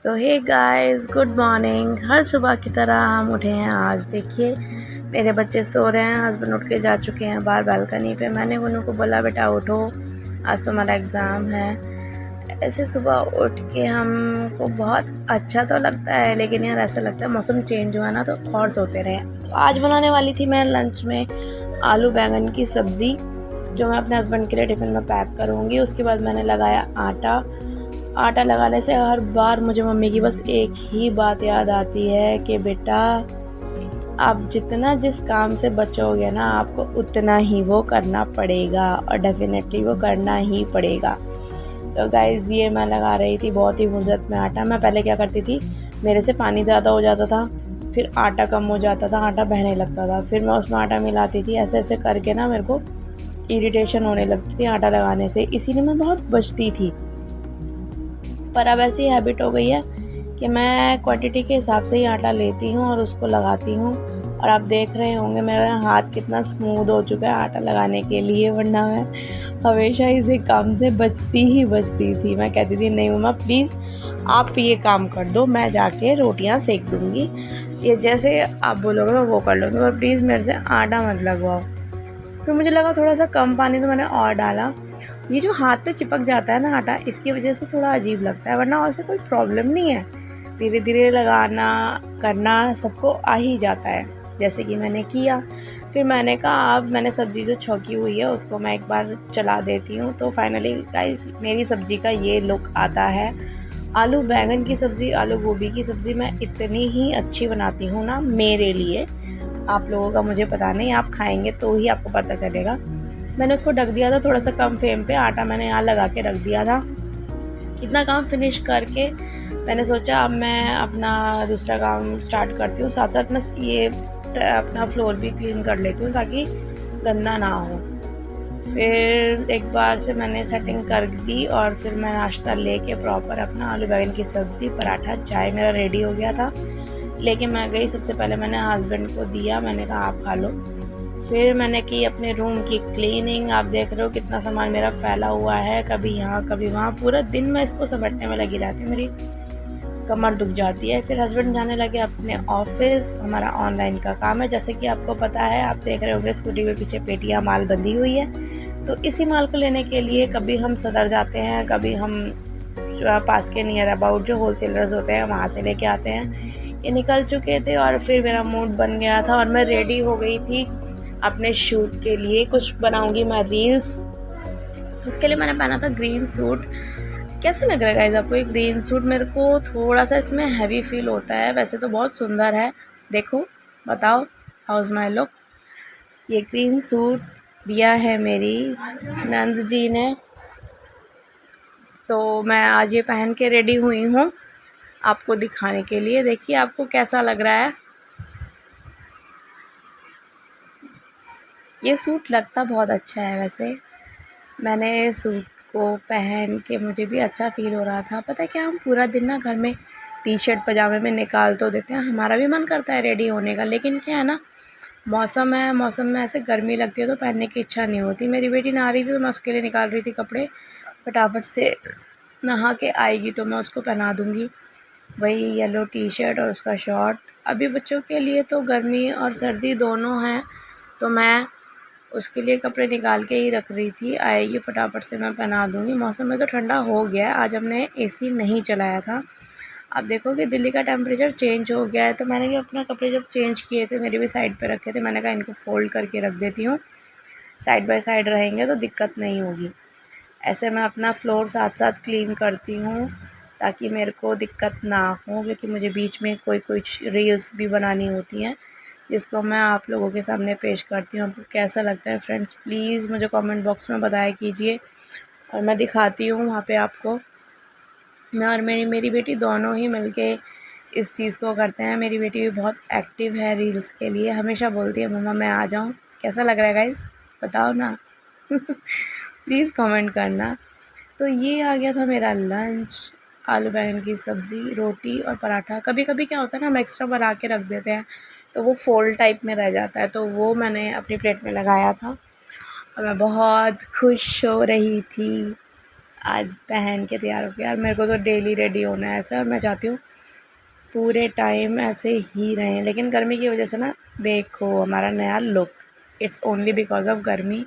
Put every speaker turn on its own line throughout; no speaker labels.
तो hey guys, good morning. हर सुबह की तरह हम उठे हैं। आज देखिए मेरे बच्चे सो रहे हैं, हस्बैंड उठ के जा चुके हैं बाहर बालकनी पे। मैंने उनको बोला बेटा उठो, आज तुम्हारा एग्ज़ाम है। ऐसे सुबह उठ के हमको बहुत अच्छा तो लगता है, लेकिन यार ऐसा लगता है मौसम चेंज हुआ ना तो और सोते रहे। तो आज बनाने वाली थी मैं लंच में आलू बैंगन की सब्ज़ी, जो मैं अपने हस्बैंड के लिए टिफ़िन में पैक करूँगी। उसके बाद मैंने लगाया आटा लगाने से हर बार मुझे मम्मी की बस एक ही बात याद आती है कि बेटा आप जितना जिस काम से बचोगे ना, आपको उतना ही वो करना पड़ेगा और डेफिनेटली वो करना ही पड़ेगा। तो गाइज़ ये मैं लगा रही थी बहुत ही फुर्सत में आटा। मैं पहले क्या करती थी, मेरे से पानी ज़्यादा हो जाता था, फिर आटा कम हो जाता था, आटा बहने लगता था, फिर मैं उसमें आटा मिलाती थी। ऐसे ऐसे करके ना मेरे को इरिटेशन होने लगती थी आटा लगाने से, इसीलिए मैं बहुत बचती थी। पर अब ऐसी हैबिट हो गई है कि मैं क्वांटिटी के हिसाब से ही आटा लेती हूँ और उसको लगाती हूँ। और आप देख रहे होंगे मेरा हाथ कितना स्मूथ हो चुका है आटा लगाने के लिए, वरना मैं हमेशा इसे काम से बचती थी। मैं कहती थी नहीं मम्मा प्लीज़ आप ये काम कर दो, मैं जाके रोटियाँ सेक दूँगी, ये जैसे आप बोलोगे मैं वो कर लूँगी, पर प्लीज़ मेरे से आटा मत लगवाओ। फिर मुझे लगा थोड़ा सा कम पानी, तो मैंने और डाला। ये जो हाथ पे चिपक जाता है ना आटा, इसकी वजह से थोड़ा अजीब लगता है, वरना उससे कोई प्रॉब्लम नहीं है। धीरे धीरे लगाना करना सबको आ ही जाता है, जैसे कि मैंने किया। फिर मैंने कहा अब मैंने सब्ज़ी जो छौंकी हुई है उसको मैं एक बार चला देती हूँ। तो फाइनली गाइस मेरी सब्ज़ी का ये लुक आता है। आलू बैंगन की सब्ज़ी, आलू गोभी की सब्ज़ी मैं इतनी ही अच्छी बनाती हूँ ना, मेरे लिए। आप लोगों का मुझे पता नहीं, आप खाएंगे तो ही आपको पता चलेगा। मैंने उसको ढक दिया था थोड़ा सा कम फ्लेम पे, आटा मैंने यहाँ लगा के रख दिया था। इतना काम फिनिश करके मैंने सोचा अब मैं अपना दूसरा काम स्टार्ट करती हूँ। साथ साथ मैं ये अपना फ्लोर भी क्लीन कर लेती हूँ ताकि गंदा ना हो। फिर एक बार से मैंने सेटिंग कर दी और फिर मैं नाश्ता लेके प्रॉपर अपना आलू बैंगन की सब्ज़ी, पराठा, चाय मेरा रेडी हो गया था। लेके मैं गई, सबसे पहले मैंने हस्बैंड को दिया, मैंने कहा आप खा लो। फिर मैंने की अपने रूम की क्लीनिंग। आप देख रहे हो कितना सामान मेरा फैला हुआ है, कभी यहाँ कभी वहाँ। पूरा दिन मैं इसको समेटने में लगी रहती हूँ, मेरी कमर दुख जाती है। फिर हस्बैंड जाने लगे अपने ऑफिस। हमारा ऑनलाइन का काम है, जैसे कि आपको पता है, आप देख रहे होंगे स्कूटी पे पीछे पेटियाँ माल बंधी हुई है। तो इसी माल को लेने के लिए कभी हम सदर जाते हैं, कभी हम पास के नियर अबाउट जो होलसेलर्स होते हैं वहाँ से लेके आते हैं। ये निकल चुके थे और फिर मेरा मूड बन गया था और मैं रेडी हो गई थी अपने शूट के लिए। कुछ बनाऊंगी मैं रील्स, उसके लिए मैंने पहना था ग्रीन सूट। कैसा लग रहा है गाइस आपको ये ग्रीन सूट? मेरे को थोड़ा सा इसमें हैवी फील होता है, वैसे तो बहुत सुंदर है। देखो बताओ हाउ इज़ माई लुक। ये ग्रीन सूट दिया है मेरी नंद जी ने, तो मैं आज ये पहन के रेडी हुई हूँ आपको दिखाने के लिए। देखिए आपको कैसा लग रहा है। ये सूट लगता बहुत अच्छा है वैसे। मैंने सूट को पहन के मुझे भी अच्छा फ़ील हो रहा था। पता है क्या, हम पूरा दिन ना घर में टी शर्ट पजामे में निकाल तो देते हैं, हमारा भी मन करता है रेडी होने का, लेकिन क्या है ना, मौसम है, मौसम में ऐसे गर्मी लगती है तो पहनने की इच्छा नहीं होती। मेरी बेटी नहा रही थी तो मैं उसके लिए निकाल रही थी कपड़े। फटाफट से नहा के आएगी तो मैं उसको पहना दूँगी वही येलो टी शर्ट और उसका शॉर्ट। अभी बच्चों के लिए तो गर्मी और सर्दी दोनों हैं, तो मैं उसके लिए कपड़े निकाल के ही रख रही थी। आएगी फटाफट से मैं पहना दूँगी। मौसम में तो ठंडा हो गया है, आज हमने एसी नहीं चलाया था। अब देखो कि दिल्ली का टेम्परेचर चेंज हो गया है, तो मैंने भी अपना कपड़े जब चेंज किए थे, मेरे भी साइड पे रखे थे, मैंने कहा इनको फ़ोल्ड करके रख देती हूँ, साइड बाय साइड रहेंगे तो दिक्कत नहीं होगी। ऐसे मैं अपना फ्लोर साथ साथ क्लीन करती हूँ ताकि मेरे को दिक्कत ना हो, क्योंकि मुझे बीच में कोई कुछ रील्स भी बनानी होती हैं जिसको मैं आप लोगों के सामने पेश करती हूँ। आपको कैसा लगता है फ्रेंड्स, प्लीज़ मुझे कमेंट बॉक्स में बताया कीजिए और मैं दिखाती हूँ वहाँ पे आपको। मैं और मेरी बेटी दोनों ही मिलके इस चीज़ को करते हैं। मेरी बेटी भी बहुत एक्टिव है रील्स के लिए, हमेशा बोलती है मम्मा मैं आ जाऊँ। कैसा लग रहा है गाइस, बताओ ना प्लीज़ कमेंट करना। तो ये आ गया था मेरा लंच, आलू बैंगन की सब्ज़ी, रोटी और पराठा। कभी कभी क्या होता है ना, हम एक्स्ट्रा बना के रख देते हैं तो वो फोल्ड टाइप में रह जाता है, तो वो मैंने अपनी प्लेट में लगाया था और मैं बहुत खुश हो रही थी। आज पहन के तैयार हो गया। यार मेरे को तो डेली रेडी होना है ऐसा, और मैं चाहती हूँ पूरे टाइम ऐसे ही रहें, लेकिन गर्मी की वजह से ना देखो हमारा नया look, it's only because of गर्मी।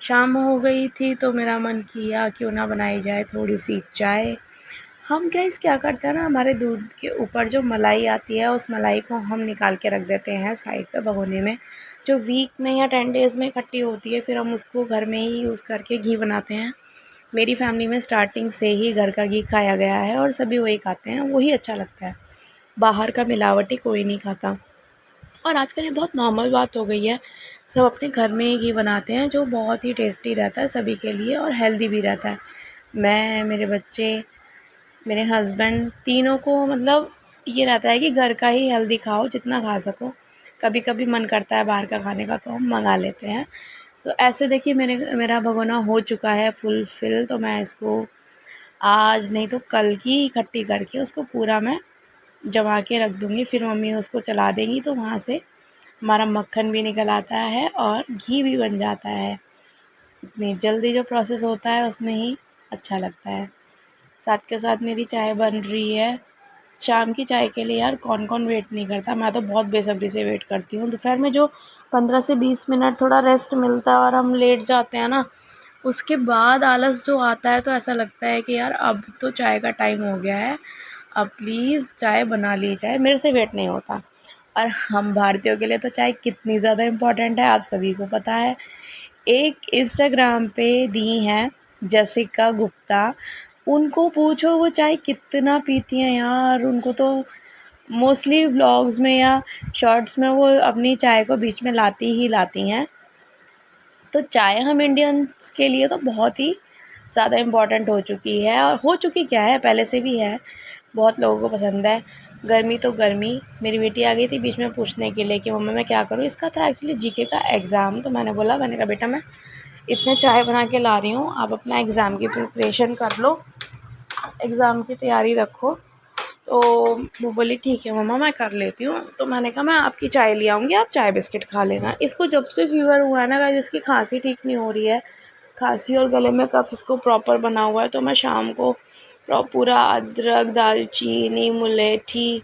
शाम हो गई थी तो मेरा मन किया क्यों ना बनाई जाए थोड़ी सी चाय। हम गाइस क्या करते हैं ना, हमारे दूध के ऊपर जो मलाई आती है उस मलाई को हम निकाल के रख देते हैं साइड पे भगोने में, जो वीक में या 10 डेज़ में इकट्ठी होती है, फिर हम उसको घर में ही यूज़ करके घी बनाते हैं। मेरी फैमिली में स्टार्टिंग से ही घर का घी खाया गया है और सभी वही खाते हैं, वही अच्छा लगता है, बाहर का मिलावटी कोई नहीं खाता। और आजकल ये बहुत नॉर्मल बात हो गई है, सब अपने घर में ही घी बनाते हैं जो बहुत ही टेस्टी रहता है सभी के लिए और हेल्दी भी रहता है। मैं, मेरे बच्चे, मेरे हस्बैंड, तीनों को मतलब ये रहता है कि घर का ही हेल्दी खाओ जितना खा सको। कभी कभी मन करता है बाहर का खाने का तो हम मंगा लेते हैं। तो ऐसे देखिए मेरा भगोना हो चुका है फुलफ़िल, तो मैं इसको आज नहीं तो कल की इकट्ठी करके उसको पूरा मैं जमा के रख दूँगी, फिर मम्मी उसको चला देंगी तो वहाँ से हमारा मक्खन भी निकल आता है और घी भी बन जाता है। इतनी जल्दी जो प्रोसेस होता है उसमें ही अच्छा लगता है। साथ के साथ मेरी चाय बन रही है। शाम की चाय के लिए यार कौन कौन वेट नहीं करता, मैं तो बहुत बेसब्री से वेट करती हूँ। दोपहर में जो 15 से 20 मिनट थोड़ा रेस्ट मिलता है और हम लेट जाते हैं ना, उसके बाद आलस जो आता है तो ऐसा लगता है कि यार अब तो चाय का टाइम हो गया है, अब प्लीज़ चाय बना ली जाए, मेरे से वेट नहीं होता। और हम भारतीयों के लिए तो चाय कितनी ज़्यादा इम्पोर्टेंट है आप सभी को पता है। एक इंस्टाग्राम पे दी हैं जसिका गुप्ता, उनको पूछो वो चाय कितना पीती हैं यार। उनको तो मोस्टली व्लॉग्स में या शॉर्ट्स में वो अपनी चाय को बीच में लाती ही लाती हैं। तो चाय हम इंडियंस के लिए तो बहुत ही ज़्यादा इम्पॉर्टेंट हो चुकी है, और हो चुकी क्या है, पहले से भी है, बहुत लोगों को पसंद है। गर्मी तो गर्मी, मेरी बेटी आ गई थी बीच में पूछने के लिए कि मम्मा मैं क्या करूँ। इसका था एक्चुअली जीके का एग्ज़ाम, तो मैंने कहा बेटा मैं इतने चाय बना के ला रही हूँ, आप अपना एग्ज़ाम की प्रिपरेशन कर लो, एग्ज़ाम की तैयारी रखो। तो वो बोली ठीक है मम्मा मैं कर लेती हूँ। तो मैंने कहा मैं आपकी चाय ले आऊँगी, आप चाय बिस्किट खा लेना। इसको जब से फ़ीवर हुआ है ना गाइस, इसकी खांसी ठीक नहीं हो रही है, खांसी और गले में कफ़ इसको प्रॉपर बना हुआ है। तो मैं शाम को पूरा अदरक, दालचीनी, मुलेठी,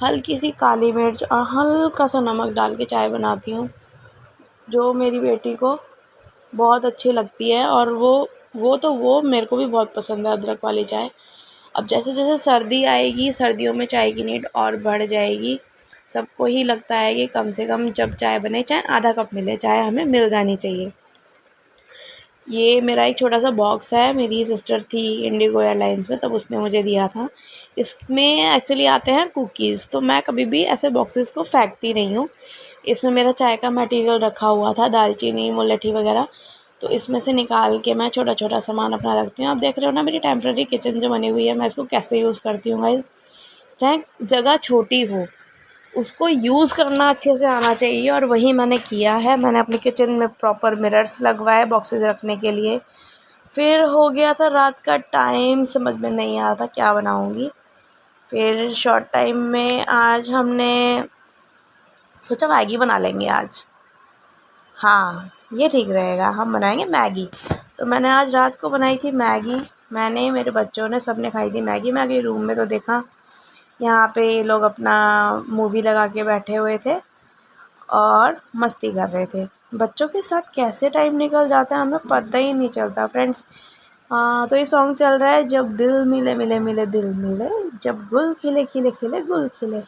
हल्की सी काली मिर्च और हल्का सा नमक डाल के चाय बनाती हूँ, जो मेरी बेटी को बहुत अच्छी लगती है। और वो मेरे को भी बहुत पसंद है अदरक वाली चाय। अब जैसे जैसे सर्दी आएगी, सर्दियों में चाय की नीड और बढ़ जाएगी। सबको ही लगता है कि कम से कम जब चाय बने चाहे आधा कप मिले, चाय हमें मिल जानी चाहिए। ये मेरा एक छोटा सा बॉक्स है, मेरी सिस्टर थी इंडिगो एयरलाइंस में, तब उसने मुझे दिया था। इसमें एक्चुअली आते हैं कुकीज़, तो मैं कभी भी ऐसे बॉक्सेस को फेंकती नहीं हूँ। इसमें मेरा चाय का मटेरियल रखा हुआ था, दालचीनी, मुलेठी वगैरह, तो इसमें से निकाल के मैं छोटा छोटा सामान अपना रखती हूँ। आप देख रहे हो ना मेरी टेम्प्रेरी किचन जो बनी हुई है, मैं इसको कैसे यूज़ करती हूँ गाइस। चाहे जगह छोटी हो, उसको यूज़ करना अच्छे से आना चाहिए, और वही मैंने किया है। मैंने अपनी किचन में प्रॉपर मिरर्स लगवाए बॉक्सेस रखने के लिए। फिर हो गया था रात का टाइम, समझ में नहीं आ रहा था क्या बनाऊंगी। फिर शॉर्ट टाइम में आज हमने सोचा मैगी बना लेंगे आज। हाँ ये ठीक रहेगा, हम बनाएंगे मैगी। तो मैंने आज रात को बनाई थी मैगी, मैंने, मेरे बच्चों ने, सब ने खाई थी मैगी। मैं गई रूम में तो देखा यहाँ पे लोग अपना मूवी लगा के बैठे हुए थे और मस्ती कर रहे थे। बच्चों के साथ कैसे टाइम निकल जाता है हमें पता ही नहीं चलता फ्रेंड्स। तो ये सॉन्ग चल रहा है, जब दिल मिले मिले मिले दिल मिले, जब गुल खिले खिले खिले गुल खिले।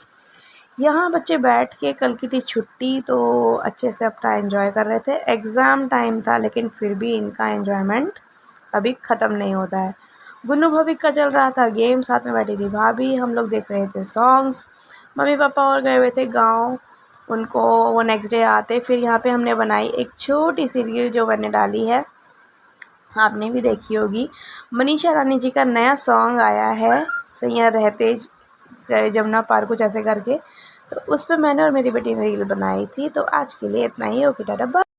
यहाँ बच्चे बैठ के, कल की थी छुट्टी तो अच्छे से अपना एंजॉय कर रहे थे। एग्ज़ाम टाइम था लेकिन फिर भी इनका एंजॉयमेंट अभी ख़त्म नहीं होता है। गुन्नू भाभी का चल रहा था गेम, साथ में बैठी थी भाभी, हम लोग देख रहे थे सॉन्ग्स। मम्मी पापा और गए हुए थे गांव, उनको वो नेक्स्ट डे आते। फिर यहाँ पे हमने बनाई एक छोटी सी रील जो मैंने डाली है, आपने भी देखी होगी। मनीषा रानी जी का नया सॉन्ग आया है, सैया रहते जमुना पार, कुछ ऐसे करके, तो उस पर मैंने और मेरी बेटी ने रील बनाई थी। तो आज के लिए इतना ही, ओके टाटा बाय।